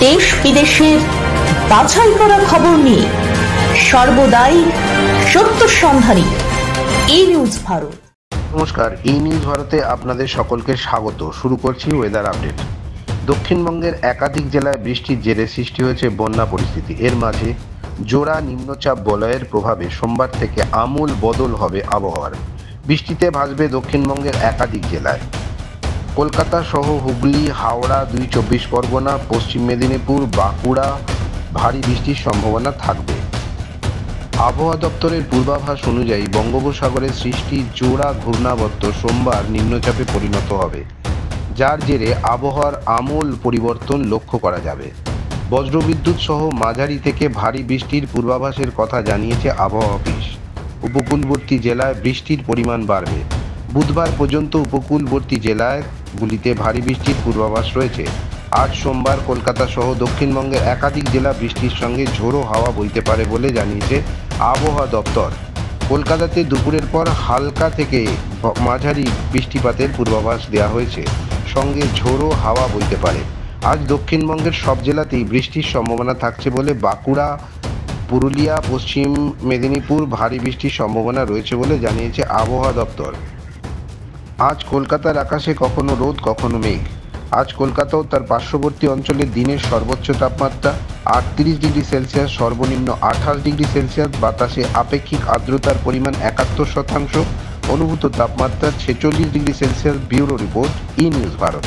দেশ বিদেশের বাছাই করা খবর নিয়ে সর্বদাই সত্য সন্ধানী এই নিউজ ভারত। নমস্কার, এই নিউজ ভারতে আপনাদের সকলকে স্বাগত। শুরু করছি ওয়েদার আপডেট। দক্ষিণবঙ্গের একাধিক জেলায় বৃষ্টির জেরে সৃষ্টি হয়েছে বন্যা পরিস্থিতি। এর মাঝে জোড়া নিম্নচাপ বলয়ের প্রভাবে সোমবার থেকে আমূল বদল হবে আবহাওয়ার। বৃষ্টিতে ভাসবে দক্ষিণবঙ্গের একাধিক জেলায়। কলকাতা সহ হুগলি, হাওড়া, ২ পরগনা, পশ্চিম মেদিনীপুর, বাঁকুড়া ভারী বৃষ্টির সম্ভাবনা থাকবে। আবহাওয়া দপ্তরের পূর্বাভাস অনুযায়ী বঙ্গোপসাগরে সৃষ্টি জোড়া ঘূর্ণাবর্ত সোমবার নিম্নচাপে পরিণত হবে, যার জেরে আবহাওয়ার আমূল পরিবর্তন লক্ষ্য করা যাবে। বজ্রবিদ্যুৎ সহ মাঝারি থেকে ভারী বৃষ্টির পূর্বাভাসের কথা জানিয়েছে আবহাওয়া অফিস। উপকূলবর্তী জেলায় বৃষ্টির পরিমাণ বাড়বে। বুধবার পর্যন্ত উপকূলবর্তী জেলাগুলিতে ভারী বৃষ্টির পূর্বাভাস রয়েছে। আজ সোমবার কলকাতা সহ দক্ষিণবঙ্গের একাধিক জেলা বৃষ্টির সঙ্গে ঝোড়ো হাওয়া বইতে পারে বলে জানিয়েছে আবহাওয়া দপ্তর। কলকাতাতে দুপুরের পর হালকা থেকে মাঝারি বৃষ্টিপাতের পূর্বাভাস দেওয়া হয়েছে, সঙ্গে ঝোড়ো হাওয়া বইতে পারে। আজ দক্ষিণবঙ্গের সব জেলাতেই বৃষ্টির সম্ভাবনা থাকছে বলে বাঁকুড়া, পুরুলিয়া, পশ্চিম মেদিনীপুর ভারী বৃষ্টির সম্ভাবনা রয়েছে বলে জানিয়েছে আবহাওয়া দপ্তর। আজ কলকাতার আকাশে কখনো রোদ কখনো মেঘ। আজ কলকাতা ও তার পার্শ্ববর্তী অঞ্চলে দিনের সর্বোচ্চ তাপমাত্রা ৩৮ ডিগ্রি সেলসিয়াস, সর্বনিম্ন ২৮ ডিগ্রি সেলসিয়াস। বাতাসে আপেক্ষিক আর্দ্রতার পরিমাণ ৭১%, অনুভূত তাপমাত্রা ৪৬ ডিগ্রি সেলসিয়াস। ব্যুরো রিপোর্ট, ই নিউজ ভারত।